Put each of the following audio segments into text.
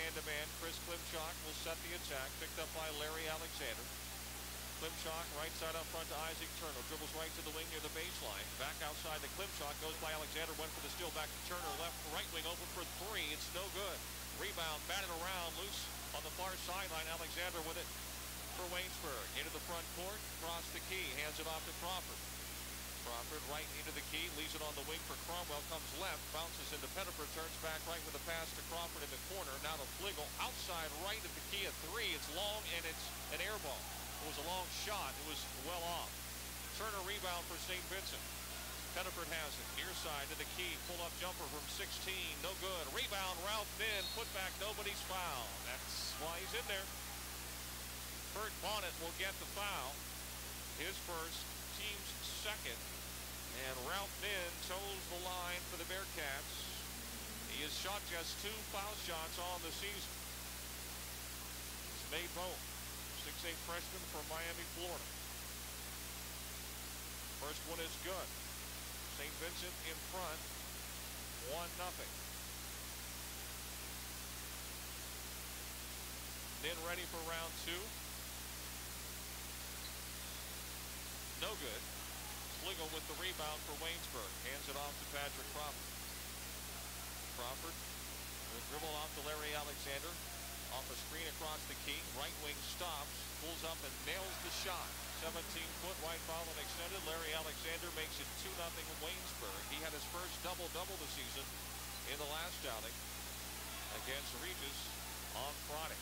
man-to-man. Chris Klimchak will set the attack. Picked up by Larry Alexander. Klimchak right side up front to Isaac Turner. Dribbles right to the wing near the baseline. Back outside to Klimchak. Goes by Alexander. Went for the steal. Back to Turner. Left right wing open for three. It's no good. Rebound batted around. Loose on the far sideline. Alexander with it for Waynesburg. Into the front court. Across the key. Hands it off to Crawford. Crawford right into the key, leaves it on the wing for Cromwell, comes left, bounces into Pettiford, turns back right with a pass to Crawford in the corner. Now to Fligel, outside right at the key at three. It's long and it's an air ball. It was a long shot. It was well off. Turner rebound for Saint Vincent. Pettiford has it. Near side to the key. Pull-up jumper from 16. No good. Rebound, Ralph Ninn. Put back, nobody's foul. That's why he's in there. Kurt Bonnet will get the foul. His first, team's second. And Ralph Ninn toes the line for the Bearcats. He has shot just 2 foul shots on the season. He's made both. 6'8" freshman from Miami, Florida. First one is good. Saint Vincent in front, 1-0. Ninn ready for round 2. No good. Fligel with the rebound for Waynesburg. Hands it off to Patrick Crawford. Crawford will dribble off to Larry Alexander. Off a screen across the key. Right wing stops. Pulls up and nails the shot. 17-foot white foul and extended. Larry Alexander makes it 2-0 Waynesburg. He had his first double-double this season in the last outing against Regis on Friday.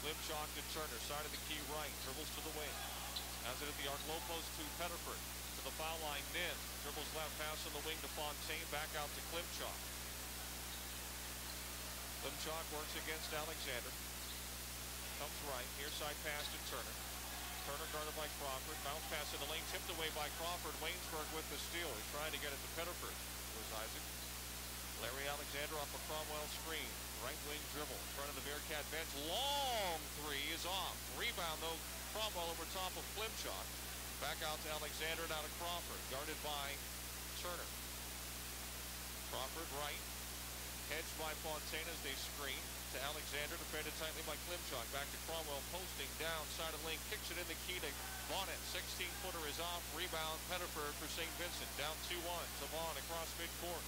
Klimchak to Turner. Side of the key right. Dribbles to the wing. Has it at the arc. Low post to Pettiford. To the foul line, Ninn. Dribbles left, pass on the wing to Fontaine. Back out to Klimchak. Klimchak works against Alexander. Comes right. Near side pass to Turner. Turner guarded by Crawford. Bounce pass in the lane. Tipped away by Crawford. Waynesburg with the steal. He's trying to get it to Pettiford. Here's Isaac. Larry Alexander off a Cromwell screen. Right wing dribble. In front of the Bearcat bench. Long three is off. Rebound though. Cromwell over top of Klimchak. Back out to Alexander, now to Crawford. Guarded by Turner. Crawford right. Hedged by Fontaine as they screen. To Alexander, defended tightly by Klimchak. Back to Cromwell, posting down. Side of the lane, kicks it in the key to Bonnet. 16-footer is off. Rebound, Pettiford for Saint Vincent. Down 2-1. Savon across midcourt.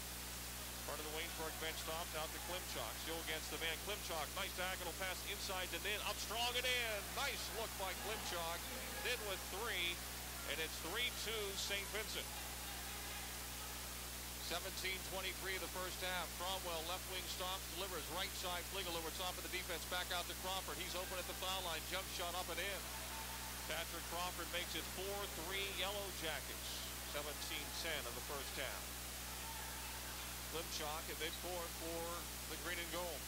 Part of the Waynesburg bench stopped out to Klimchak. Still against the man. Klimchak, nice diagonal pass inside to Ninn. Up strong and in. Nice look by Klimchak. Ninn with 3. And it's 3-2 Saint Vincent. 17:23 the first half. Cromwell left wing stops, delivers right side. Fligel over top of the defense. Back out to Crawford. He's open at the foul line. Jump shot up and in. Patrick Crawford makes it 4-3 Yellow Jackets. 17-10 of the first half. Klimchak at midcourt for the green and gold.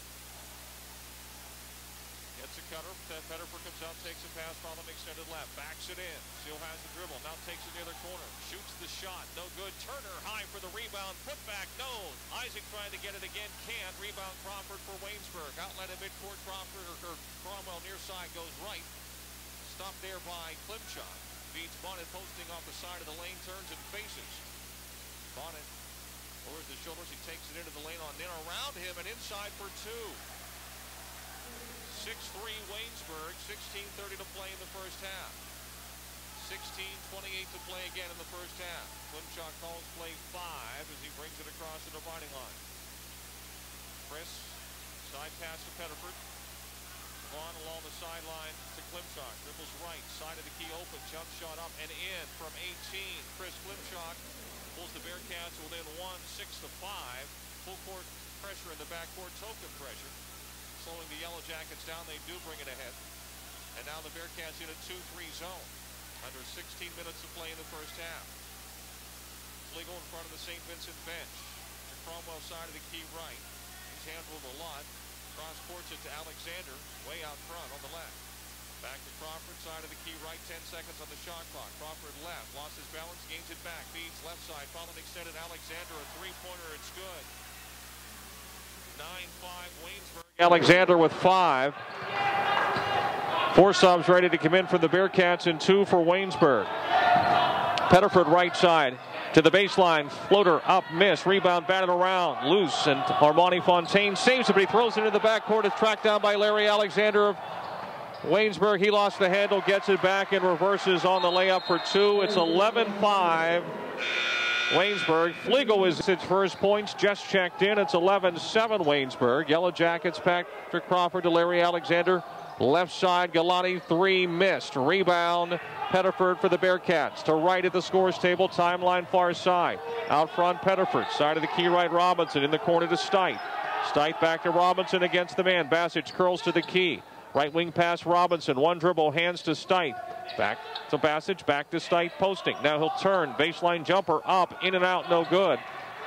Gets a cutter. Pettiford comes out, takes a pass, following extended left. Backs it in. Still has the dribble. Now takes it near the corner. Shoots the shot. No good. Turner high for the rebound. Put back. No. Isaac trying to get it again. Can't. Rebound Crawford for Waynesburg. Outlet at midcourt. Crawford or Cromwell near side goes right. Stopped there by Klimchak. Beats Bonnet posting off the side of the lane. Turns and faces. Bonnet lowers the shoulders. He takes it into the lane on Ninn. Around him and inside for 2. 6-3 Waynesburg, 16:30 to play in the first half. 16:28 to play again in the first half. Klimchak calls play 5 as he brings it across the dividing line. Chris, side pass to Pettiford. On along the sideline to Klimchak. Dribbles right, side of the key open. Jump shot up and in from 18. Chris Klimchak pulls the Bearcats within 1, 6-5. Full court pressure in the backcourt, token pressure. Slowing the Yellow Jackets down, they do bring it ahead. And now the Bearcats in a 2-3 zone. Under 16 minutes to play in the first half. Fligel in front of the Saint Vincent bench. To Cromwell side of the key right. He's handled a lot. Cross courts it to Alexander, way out front on the left. Back to Crawford, side of the key right, 10 seconds on the shot clock. Crawford left, lost his balance, gains it back. Feeds left side, followed extended Alexander, a three-pointer, it's good. 9-5 Waynesburg. Alexander with 5. 4 subs ready to come in for the Bearcats and 2 for Waynesburg. Pettiford right side. To the baseline, floater up, miss, rebound batted around, loose, and Armani Fontaine saves it, but he throws it into the backcourt. It's tracked down by Larry Alexander of Waynesburg. He lost the handle, gets it back, and reverses on the layup for two. It's 11-5. Waynesburg. Flegel is its first points, just checked in. It's 11-7 Waynesburg. Yellow Jackets, Patrick Crawford to Larry Alexander. Left side, Galati, three missed. Rebound, Pettiford for the Bearcats. To right at the scores table, timeline far side. Out front, Pettiford. Side of the key right, Robinson. In the corner to Stite. Stite back to Robinson against the man. Bassage curls to the key. Right wing pass, Robinson. One dribble, hands to Stite. Back to Bassage, back to Stite, posting. Now he'll turn. Baseline jumper up, in and out, no good.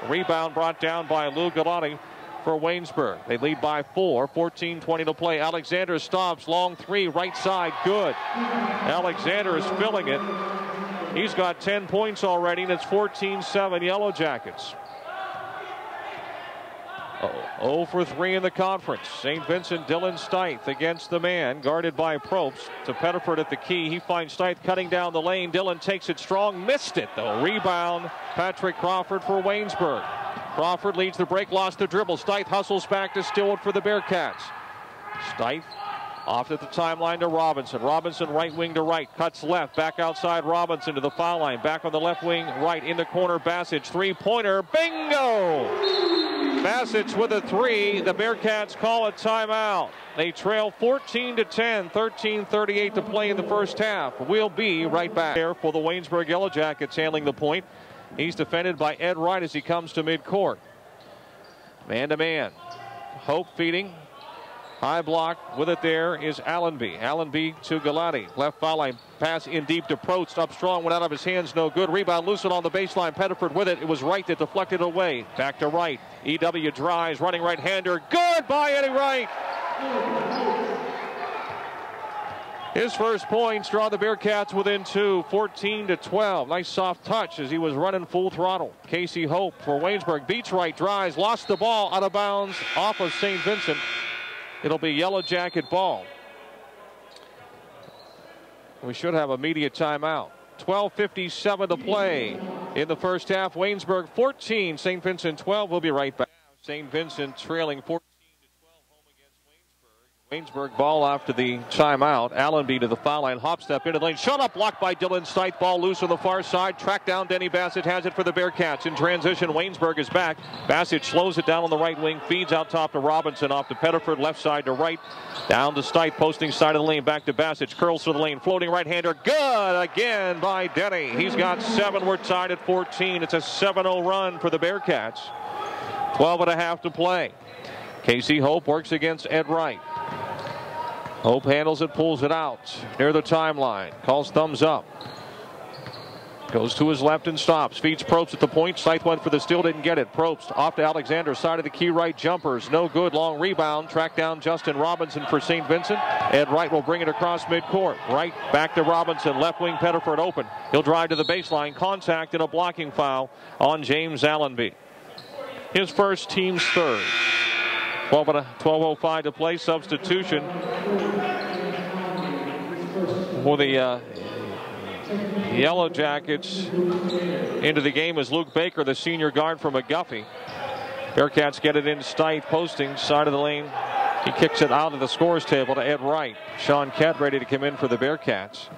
Rebound brought down by Lou Galati for Waynesburg. They lead by 4, 14-20 to play. Alexander stops, long three, right side, good. Alexander is filling it. He's got 10 points already, and it's 14-7 Yellow Jackets. 0 for 3 in the conference. Saint Vincent, Dylan Stite against the man, guarded by Probst. To Pettiford at the key. He finds Stite cutting down the lane. Dylan takes it strong, missed it though. Rebound, Patrick Crawford for Waynesburg. Crawford leads the break, lost the dribble. Stite hustles back to Stillwood for the Bearcats. Stite off at the timeline to Robinson. Robinson right wing to right, cuts left, back outside Robinson to the foul line. Back on the left wing, right in the corner, Bassage, three-pointer, bingo! Bassage with a three. The Bearcats call a timeout. They trail 14-10, 13:38 to play in the first half. We'll be right back here for the Waynesburg Yellow Jackets handling the point. He's defended by Ed Wright as he comes to midcourt. Man-to-man. Hope feeding. High block with it there is Allenby. Allenby to Galati. Left foul line. Pass in deep to Probst. Up strong. Went out of his hands. No good. Rebound loosened on the baseline. Pettiford with it. It was Wright that deflected away. Back to Wright. EW drives. Running right-hander. Good by Eddie Wright. His first points draw the Bearcats within 2, 14-12. Nice soft touch as he was running full throttle. Casey Hope for Waynesburg. Beats Wright. Drives. Lost the ball out of bounds off of Saint Vincent. It'll be Yellow Jacket ball. We should have a media timeout. 12:57 to play in the first half. Waynesburg 14, St. Vincent 12. We'll be right back. St. Vincent trailing 14-12 home against Waynesburg. Waynesburg ball after the timeout. Allenby to the foul line. Hop step into the lane. Shut up. Blocked by Dylan Stite. Ball loose on the far side. Track down. Denny Bassett has it for the Bearcats. In transition, Waynesburg is back. Bassett slows it down on the right wing. Feeds out top to Robinson. Off to Pettiford. Left side to right. Down to Stite. Posting side of the lane. Back to Bassett. Curls to the lane. Floating right-hander. Good again by Denny. He's got 7. We're tied at 14. It's a 7-0 run for the Bearcats. 12.5 to play. Casey Hope works against Ed Wright. Hope handles it, pulls it out near the timeline. Calls thumbs up. Goes to his left and stops. Feeds Probst at the point. Scythe went for the steal, didn't get it. Probst off to Alexander. Side of the key right, jumpers. No good. Long rebound. Track down Justin Robinson for St. Vincent. Ed Wright will bring it across midcourt. Right back to Robinson. Left wing Pettiford open. He'll drive to the baseline. Contact and a blocking foul on James Allenby. His first, team's third. 12:05 to play. Substitution for the Yellow Jackets into the game is Luke Baker, the senior guard from McGuffey. Bearcats get it in Stite, posting side of the lane. He kicks it out of the scores table to Ed Wright. Sean Kett ready to come in for the Bearcats.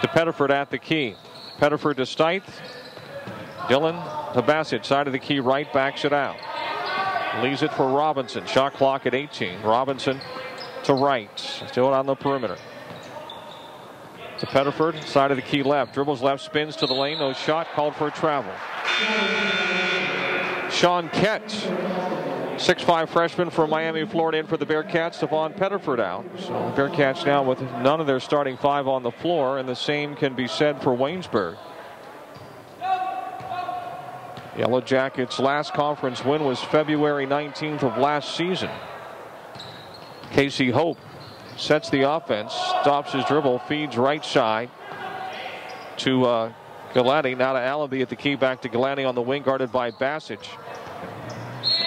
To Pettiford at the key. Pettiford to Stite. Dylan to Bassett. Side of the key right, backs it out. Leaves it for Robinson. Shot clock at 18. Robinson to Wright. Still on the perimeter. To Pettiford. Side of the key left. Dribbles left. Spins to the lane. No shot. Called for a travel. Sean Kett, 6'5" freshman from Miami, Florida, in for the Bearcats. Stephon Pettiford out. So Bearcats now with none of their starting 5 on the floor. And the same can be said for Waynesburg. Yellow Jackets' last conference win was February 19th of last season. Casey Hope sets the offense, stops his dribble, feeds right side to Galati. Now to Allenby at the key, back to Galati on the wing, guarded by Bassage.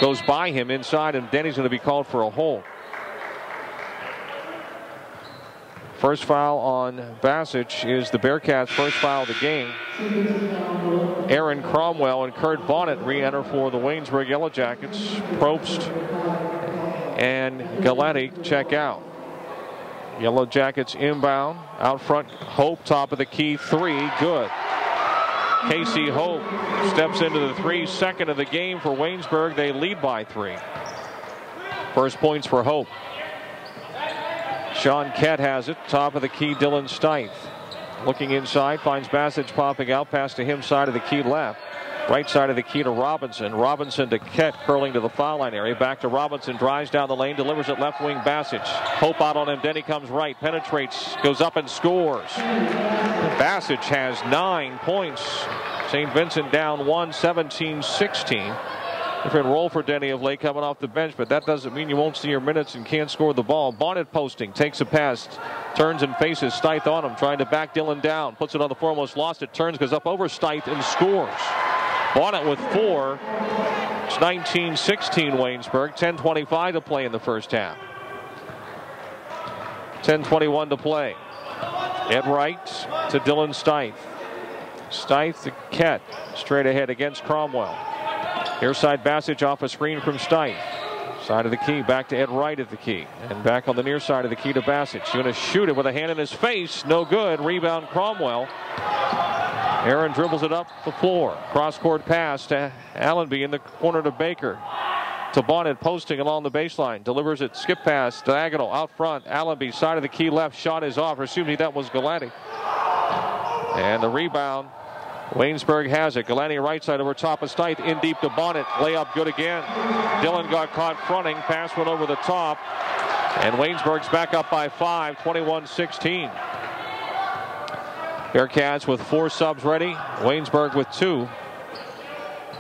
Goes by him inside, and Denny's going to be called for a hold. First foul on Basic is the Bearcats' first foul of the game. Aaron Cromwell and Kurt Bonnet re-enter for the Waynesburg Yellow Jackets. Probst and Galletti check out. Yellow Jackets inbound. Out front, Hope, top of the key, three, good. Casey Hope steps into the 3, second of the game for Waynesburg. They lead by 3. First points for Hope. Sean Kett has it. Top of the key, Dylan Steiff. Looking inside, finds Basic popping out. Pass to him, side of the key left. Right side of the key to Robinson. Robinson to Kett, curling to the foul line area. Back to Robinson, drives down the lane, delivers it left wing, Basic. Hope out on him. Denny comes right, penetrates, goes up and scores. Basic has 9 points. Saint Vincent down 1, 17-16. Different role for Denny of late coming off the bench, but that doesn't mean you won't see your minutes and can't score the ball. Bonnet posting, takes a pass, turns and faces Steiff on him, trying to back Dylan down, puts it on the foremost, lost it, turns, goes up over Steiff and scores. Bonnet with 4. It's 19-16 Waynesburg. 10:25 to play in the first half. 10:21 to play. Ed Wright to Dylan Steiff. Steiff to Kett, straight ahead against Cromwell. Near side Basic off a screen from Steiff. Side of the key, back to Ed Wright at the key. And back on the near side of the key to Basic. Going to shoot it with a hand in his face. No good. Rebound Cromwell. Aaron dribbles it up the floor. Cross-court pass to Allenby in the corner to Baker. To Bonnet posting along the baseline. Delivers it, skip pass, diagonal, out front. Allenby, side of the key left, shot is off. Excuse me, that was Galletti. And the rebound, Waynesburg has it. Galletti right side over top of Steiff, in deep to Bonnet. Layup good again. Dylan got caught fronting. Pass went over the top. And Waynesburg's back up by 5, 21-16. Bearcats with 4 subs ready. Waynesburg with 2.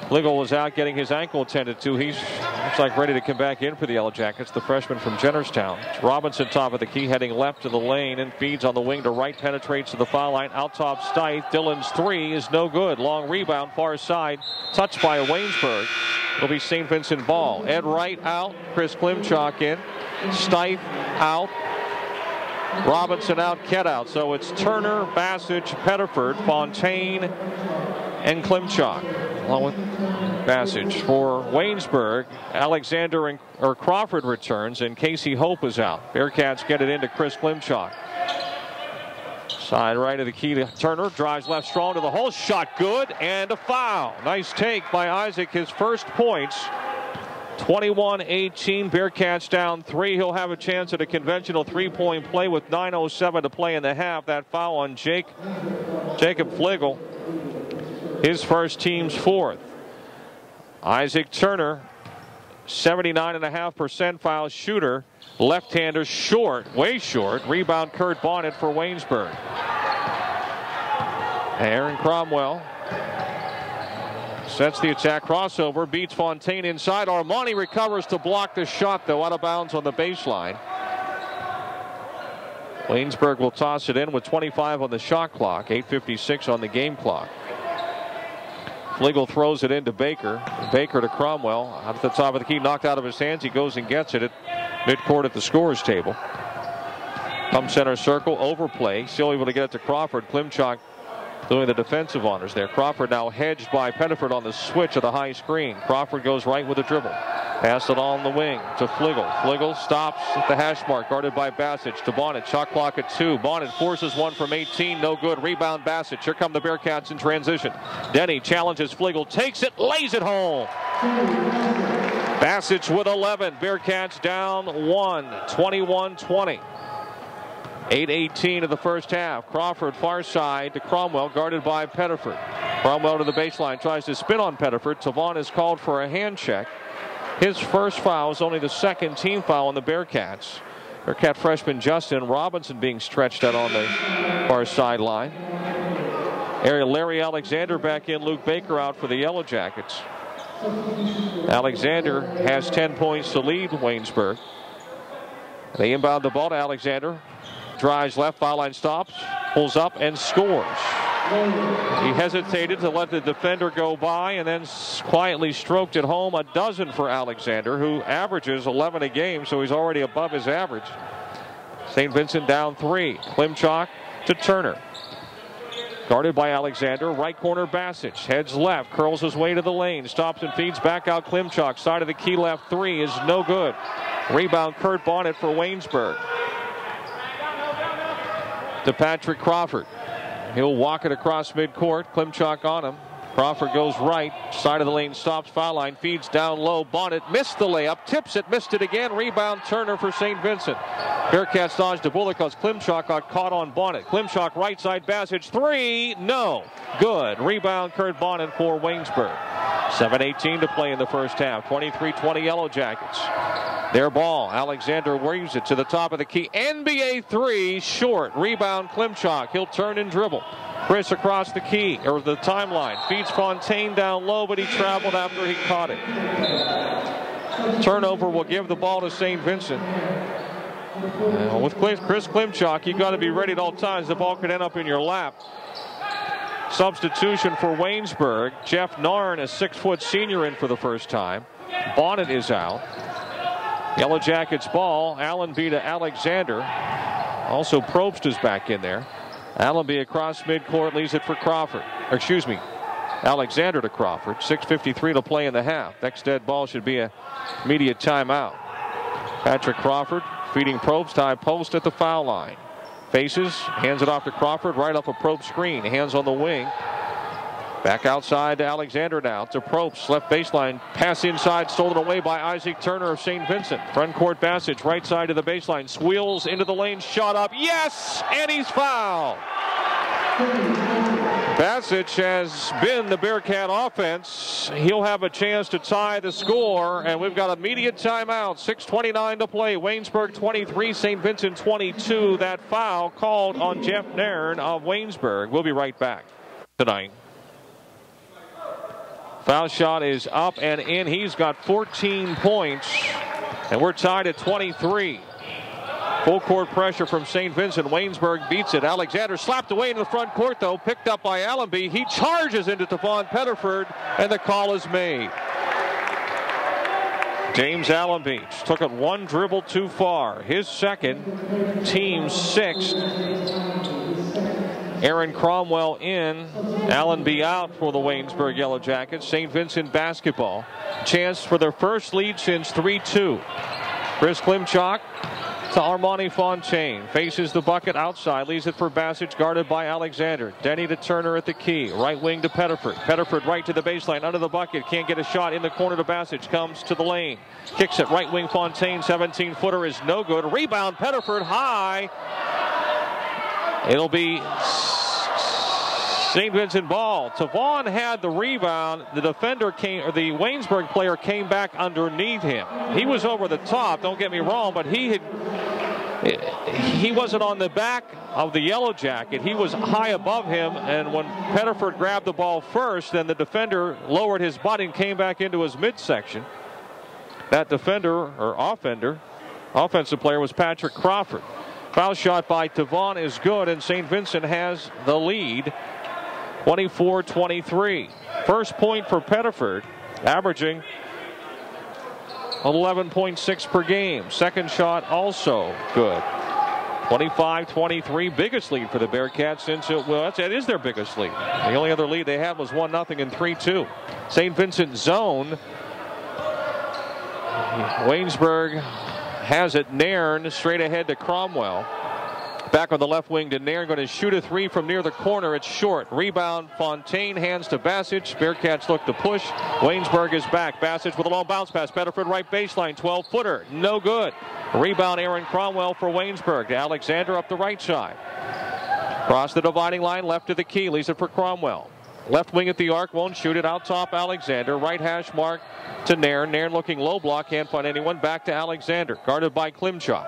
Fligel was out getting his ankle attended to. He's looks like ready to come back in for the Yellow Jackets, the freshman from Jennerstown. It's Robinson top of the key, heading left to the lane and feeds on the wing to right, penetrates to the foul line. Out top Steiff. Dylan's 3 is no good. Long rebound, far side, touched by Waynesburg. It'll be Saint Vincent ball. Ed Wright out, Chris Klimchak in. Steiff out. Robinson out, Kett out. So it's Turner, Basic, Pettiford, Fontaine, and Klimchak, along with Basic. For Waynesburg, Alexander or Crawford returns, and Casey Hope is out. Bearcats get it into Chris Klimchak. Side right of the key to Turner, drives left strong to the hole, shot good, and a foul. Nice take by Isaac, his first points. 21-18, Bearcats down 3. He'll have a chance at a conventional 3-point play with 9:07 to play in the half. That foul on Jacob Fligel, his first, team's 4th. Isaac Turner, 79.5% foul shooter. Left-hander, short, way short. Rebound Kurt Bonnet for Waynesburg. Aaron Cromwell sets the attack, crossover, beats Fontaine inside. Armani recovers to block the shot, though, out of bounds on the baseline. Waynesburg will toss it in with 25 on the shot clock, 8:56 on the game clock. Fligel throws it into Baker. Baker to Cromwell. Out at the top of the key, knocked out of his hands. He goes and gets it at midcourt at the scorer's table. Come center circle, overplay. Still able to get it to Crawford. Klimchak doing the defensive honors there. Crawford now hedged by Pettiford on the switch of the high screen. Crawford goes right with a dribble. Pass it on the wing to Fligel. Fligel stops at the hash mark, guarded by Basic. To Bonnet, shot clock at 2. Bonnet forces one from 18, no good. Rebound Basic. Here come the Bearcats in transition. Denny challenges Fligel, takes it, lays it home. Basic with 11. Bearcats down 1, 21-20. 8:18 of the first half. Crawford far side to Cromwell, guarded by Pettiford. Cromwell to the baseline, tries to spin on Pettiford. Tavon is called for a hand check. His first foul is only the second team foul on the Bearcats. Bearcat freshman Justin Robinson being stretched out on the far sideline. Larry Alexander back in, Luke Baker out for the Yellow Jackets. Alexander has 10 points to lead Waynesburg. They inbound the ball to Alexander. Drives left, foul line stops, pulls up and scores. He hesitated to let the defender go by and then quietly stroked it home. A dozen for Alexander, who averages 11 a game, so he's already above his average. St. Vincent down 3. Klimchak to Turner. Guarded by Alexander. Right corner Basic. Heads left. Curls his way to the lane. Stops and feeds back out Klimchak. Side of the key left 3 is no good. Rebound Kurt Bonnet for Waynesburg. To Patrick Crawford. He'll walk it across midcourt. Klimchak on him. Crawford goes right. Side of the lane stops. Foul line. Feeds down low. Bonnet missed the layup. Tips it. Missed it again. Rebound Turner for St. Vincent. Bearcats dodged a bullet because Klimchak got caught on Bonnet. Klimchak right side. Basic 3. No. Good. Rebound Kurt Bonnet for Waynesburg. 7:18 to play in the first half. 23-20 Yellow Jackets. Their ball. Alexander waves it to the top of the key. NBA 3. Short. Rebound Klimchak. He'll turn and dribble. Chris across the key, or the timeline. Feeds Fontaine down low, but he traveled after he caught it. Turnover will give the ball to St. Vincent. With Chris Klimchak, you've got to be ready at all times. The ball could end up in your lap. Substitution for Waynesburg. Jeff Narn, a 6-foot senior, in for the first time. Bonnet is out. Yellow Jackets ball. Allenby to Alexander. Also Probst is back in there. Allenby across midcourt, leaves it for Crawford. Or excuse me, Alexander to Crawford. 6:53 to play in the half. Next dead ball should be a immediate timeout. Patrick Crawford feeding Probst, high post at the foul line. Faces, hands it off to Crawford, right off a Probst screen. Hands on the wing. Back outside to Alexander now. To Probst, left baseline. Pass inside, stolen away by Isaac Turner of St. Vincent. Front court Basic, right side to the baseline. Squeals into the lane, shot up. Yes! And he's fouled. Basic has been the Bearcat offense. He'll have a chance to tie the score, and we've got immediate timeout. 6:29 to play. Waynesburg 23, St. Vincent 22. That foul called on Jeff Nairn of Waynesburg. We'll be right back tonight. Foul shot is up and in. He's got 14 points, and we're tied at 23. Full court pressure from St. Vincent. Waynesburg beats it. Alexander slapped away in the front court, though. Picked up by Allenby. He charges into Devon Pettiford, and the call is made. James Allenby took it one dribble too far. His second, team sixth. Aaron Cromwell in. Allenby out for the Waynesburg Yellow Jackets. St. Vincent basketball. Chance for their first lead since 3-2. Chris Klimchak to Armani Fontaine. Faces the bucket outside. Leaves it for Basic, guarded by Alexander. Denny to Turner at the key. Right wing to Pettiford. Pettiford right to the baseline. Under the bucket. Can't get a shot. In the corner to Basic. Comes to the lane. Kicks it. Right wing Fontaine. 17-footer is no good. Rebound Pettiford high. It'll be St. Vincent ball. Tavon had the rebound. The defender came, or the Waynesburg player came back underneath him. He was over the top, don't get me wrong, but he wasn't on the back of the Yellow Jacket. He was high above him, and when Pettiford grabbed the ball first, then the defender lowered his body and came back into his midsection. That defender, or offensive player, was Patrick Crawford. Foul shot by Tavon is good, and St. Vincent has the lead, 24-23. First point for Pettiford, averaging 11.6 per game. Second shot also good. 25-23, biggest lead for the Bearcats since it is their biggest lead. The only other lead they had was 1-0 and 3-2. St. Vincent zone. Waynesburg has it. Nairn straight ahead to Cromwell. Back on the left wing to Nairn, going to shoot a three from near the corner. It's short. Rebound Fontaine, hands to Basic. Bearcats look to push. Waynesburg is back. Basic with a long bounce pass. Pettiford right baseline, 12-footer. No good. Rebound Aaron Cromwell for Waynesburg. To Alexander up the right side. Cross the dividing line, left to the key. Leaves it for Cromwell. Left wing at the arc, won't shoot it. Out top Alexander. Right hash mark to Nairn. Nairn looking low block, can't find anyone. Back to Alexander, guarded by Klimchak.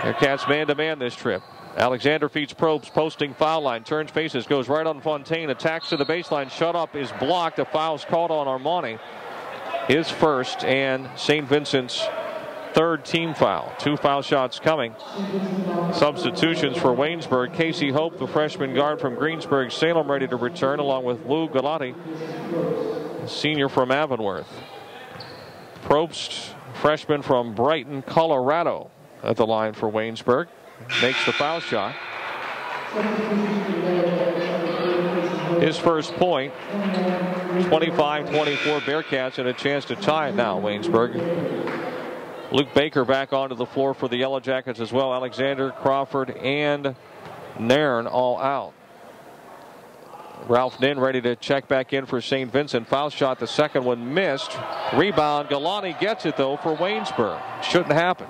Bearcats man-to-man this trip. Alexander feeds Probst, posting foul line. Turns faces, goes right on Fontaine. Attacks to the baseline. Shut up is blocked. A foul's called on Armani. His first and St. Vincent's third team foul. Two foul shots coming. Substitutions for Waynesburg. Casey Hope, the freshman guard from Greensburg Salem, ready to return, along with Lou Galati, senior from Avonworth. Probst, freshman from Brighton, Colorado. at the line for Waynesburg. Makes the foul shot. His first point. 25-24 Bearcats, and a chance to tie it now, Waynesburg. Luke Baker back onto the floor for the Yellow Jackets as well. Alexander, Crawford, and Nairn all out. Ralph Nin ready to check back in for Saint Vincent. Foul shot, the second one missed. Rebound, Galani gets it though for Waynesburg. Shouldn't happen.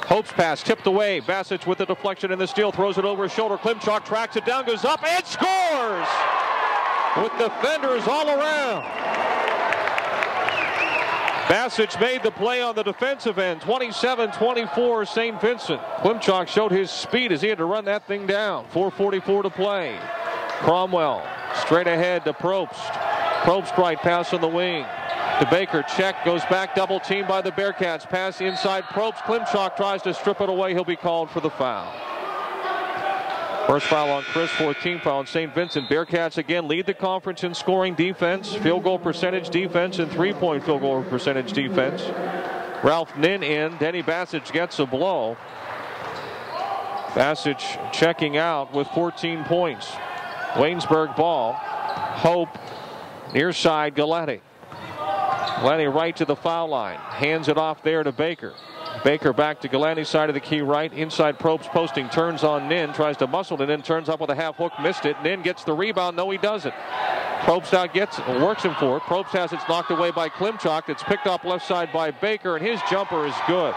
Hope's pass tipped away. Bassett with the deflection and the steal, throws it over his shoulder. Klimchuk tracks it down, goes up and scores! With defenders all around. Bassett made the play on the defensive end. 27-24 Saint Vincent. Klimchuk showed his speed as he had to run that thing down. 4:44 to play. Cromwell straight ahead to Probst. Probst right pass on the wing to Baker. Check, goes back, double teamed by the Bearcats. Pass inside Probst. Klimchuk tries to strip it away. He'll be called for the foul. First foul on Chris, 14th foul on St. Vincent. Bearcats again lead the conference in scoring defense, field goal percentage defense, and three-point field goal percentage defense. Ralph Nin in. Denny Bassett gets a blow. Bassett checking out with 14 points. Waynesburg ball. Hope near side Galletti. Galletti right to the foul line. Hands it off there to Baker. Baker back to Galani, side of the key right. Inside Probst posting, turns on Nin, tries to muscle it in, turns up with a half hook, missed it. Nin gets the rebound. No, he doesn't. Probst out gets it, works him for it. Probst has it knocked away by Klimchuk. It's picked up left side by Baker, and his jumper is good.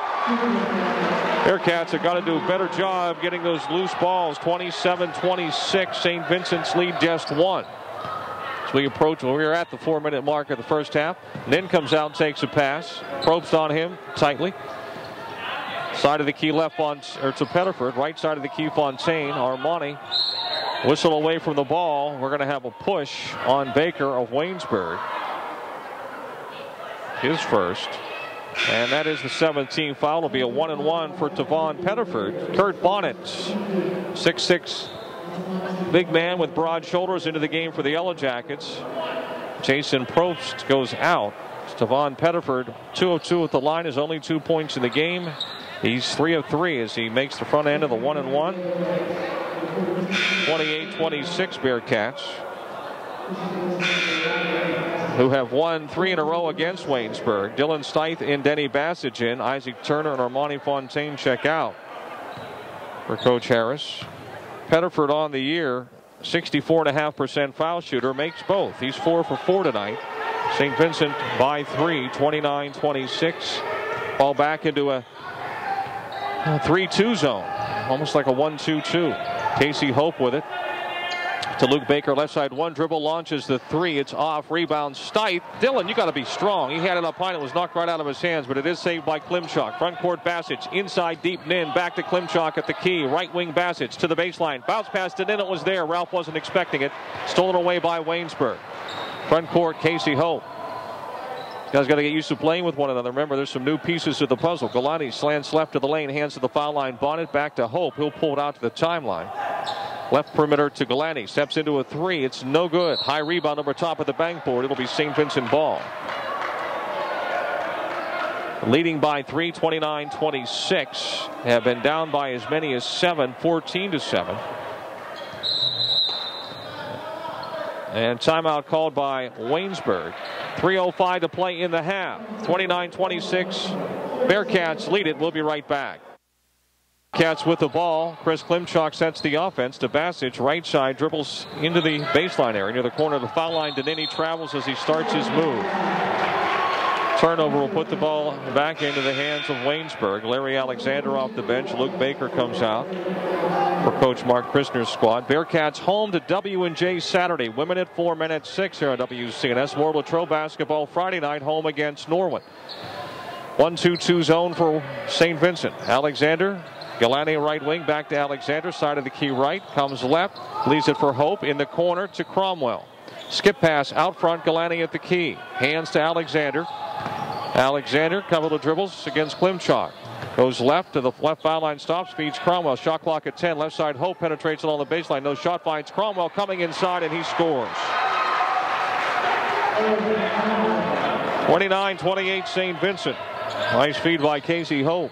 Bearcats have got to do a better job getting those loose balls. 27-26. St. Vincent's lead just one. As we approach, we are at the 4-minute mark of the first half. Nin comes out and takes a pass. Probst on him tightly. Side of the key left on, or to Pettiford. Right side of the key Fontaine. Armani whistle away from the ball. We're going to have a push on Baker of Waynesburg. His first. And that is the 17th foul. It'll be a 1-and-1 for Tavon Pettiford. Kurt Bonnet, 6'6", big man with broad shoulders into the game for the Yellow Jackets. Jason Probst goes out. Tavon Pettiford, 2 of 2 at the line, is only 2 points in the game. He's 3 of 3 as he makes the front end of the 1-and-1. 28-26 Bearcats, who have won 3 in a row against Waynesburg. Dylan Stith and Denny Bassett in. Isaac Turner and Armani Fontaine check out for Coach Harris. Pettiford on the year, 64.5% foul shooter, makes both. He's 4 for 4 tonight. St. Vincent by 3, 29-26. Ball back into a 3-2 zone, almost like a 1-2-2. Casey Hope with it to Luke Baker, left side, one dribble, launches the 3. It's off, rebound Stith. Dylan, you got to be strong. He had it up high and it was knocked right out of his hands, but it is saved by Klimchuk. Front court Bassett, inside deep Nin, back to Klimchuk at the key. Right wing Bassett to the baseline. Bounce pass to Nin, it was there. Ralph wasn't expecting it. Stolen away by Waynesburg. Front court, Casey Hope. Guys got to get used to playing with one another. Remember, there's some new pieces to the puzzle. Galani slants left to the lane, hands to the foul line. Bonnet back to Hope. He'll pull it out to the timeline. Left perimeter to Galani. Steps into a 3. It's no good. High rebound over top of the backboard. It'll be St. Vincent ball. Leading by 3, 29-26. Have been down by as many as 7, 14-7. And timeout called by Waynesburg. 3:05 to play in the half. 29-26. Bearcats lead it. We'll be right back. Cats with the ball. Chris Klimchuk sets the offense to Bassett. Right side, dribbles into the baseline area near the corner of the foul line. Denini travels as he starts his move. Turnover will put the ball back into the hands of Waynesburg. Larry Alexander off the bench. Luke Baker comes out for Coach Mark Christner's squad. Bearcats home to W&J Saturday. Women at 4, men at 6 here on WCNS. More Latrobe basketball Friday night home against Norwin. 1-2-2 zone for St. Vincent. Alexander, Galani right wing, back to Alexander. Side of the key right, comes left, leaves it for Hope in the corner to Cromwell. Skip pass out front, Galani at the key. Hands to Alexander. Alexander, couple of dribbles against Klimchuk. Goes left to the left foul line, stops, feeds Cromwell. Shot clock at 10. Left side, Hope penetrates along the baseline. No shot, finds Cromwell coming inside, and he scores. 29-28 St. Vincent. Nice feed by Casey Hope.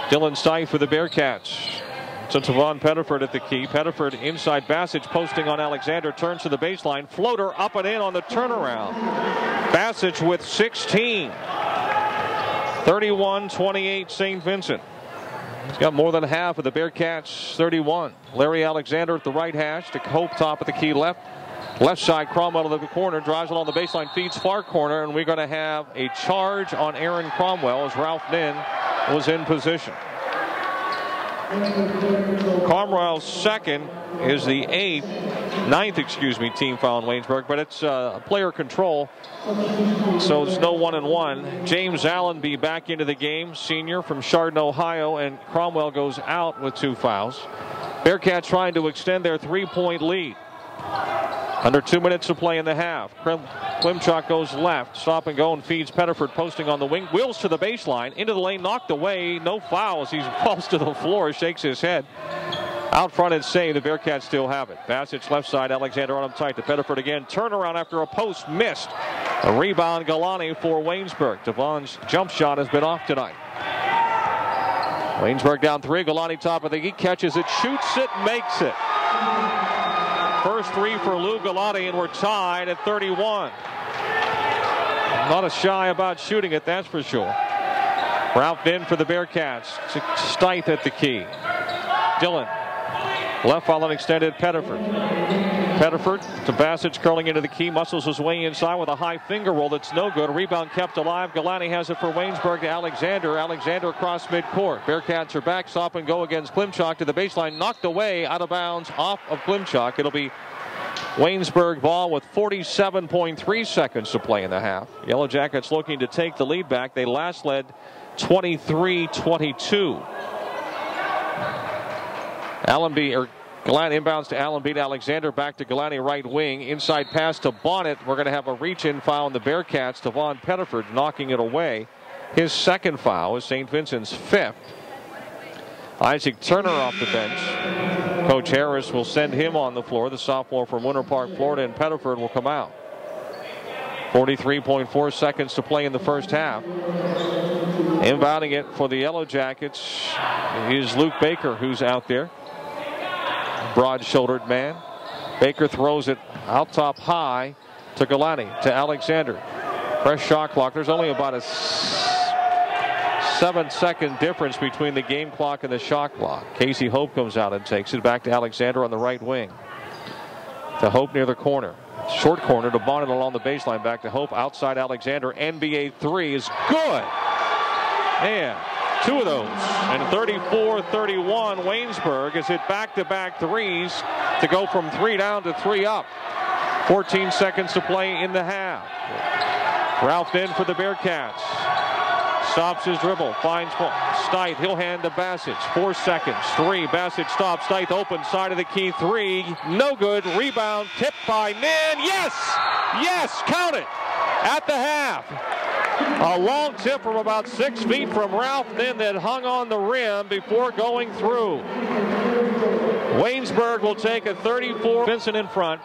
Dylan Stife for the Bearcats. So Tavon Pettiford at the key. Pettiford inside Bassage posting on Alexander. Turns to the baseline. Floater up and in on the turnaround. Bassage with 16. 31-28 Saint Vincent. He's got more than half of the Bearcats 31. Larry Alexander at the right hash to Hope top of the key left. Left side, Cromwell to the corner, drives along the baseline, feeds far corner, and we're going to have a charge on Aaron Cromwell as Ralph Nin was in position. Cromwell's second is the ninth team foul in Waynesburg, but it's player control, so it's no 1-and-1. James Allenby back into the game, senior from Chardon, Ohio, and Cromwell goes out with 2 fouls. Bearcats trying to extend their 3-point lead. Under 2 minutes to play in the half. Klimchuk goes left, stop and go, and feeds Pettiford posting on the wing. Wheels to the baseline, into the lane, knocked away. No fouls. He falls to the floor, shakes his head. Out front and save. The Bearcats still have it. Bassage left side, Alexander on him tight to Pettiford again. Turnaround after a post missed. A rebound, Galani for Waynesburg. Devon's jump shot has been off tonight. Waynesburg down 3. Galani top of the key, catches it, shoots it, makes it. First 3 for Lou Galani, and we're tied at 31. Not a shy about shooting it, that's for sure. Ralph Nin for the Bearcats. Stith at the key. Dillon. Left foul and extended Pettiford. Pettiford to Bassage, curling into the key. Muscles his way inside with a high finger roll that's no good. Rebound kept alive. Galani has it for Waynesburg to Alexander. Alexander across midcourt. Bearcats are back. Stop and go against Klimchuk to the baseline. Knocked away, out of bounds, off of Klimchuk. It'll be Waynesburg ball with 47.3 seconds to play in the half. Yellow Jackets looking to take the lead back. They last led 23-22. Galani inbounds to Allenby to Alexander, back to Galani right wing. Inside pass to Bonnet. We're going to have a reach-in foul on the Bearcats. Tavon Pettiford knocking it away. His second foul is St. Vincent's 5th. Isaac Turner off the bench. Coach Harris will send him on the floor. The sophomore from Winter Park, Florida, and Pettiford will come out. 43.4 seconds to play in the first half. Inbounding it for the Yellow Jackets is Luke Baker, who's out there. Broad-shouldered man. Baker throws it out top high to Galani, to Alexander. Fresh shot clock. There's only about a 7-second difference between the game clock and the shot clock. Casey Hope comes out and takes it back to Alexander on the right wing. To Hope near the corner. Short corner to Bonnet along the baseline. Back to Hope outside Alexander. NBA 3 is good. And 2 of those. And 34-31, Waynesburg has hit back-to-back threes to go from 3 down to 3 up. 14 seconds to play in the half. Ralph Nin for the Bearcats. Stops his dribble, finds Stith. He'll hand to Bassage. 4 seconds. 3. Bassage stops. Stith open side of the key. 3. No good. Rebound tipped by Nin. Yes! Yes! Count it! At the half. A long tip from about 6 feet from Ralph Nin that hung on the rim before going through. Waynesburg will take a 34. Vincent in front.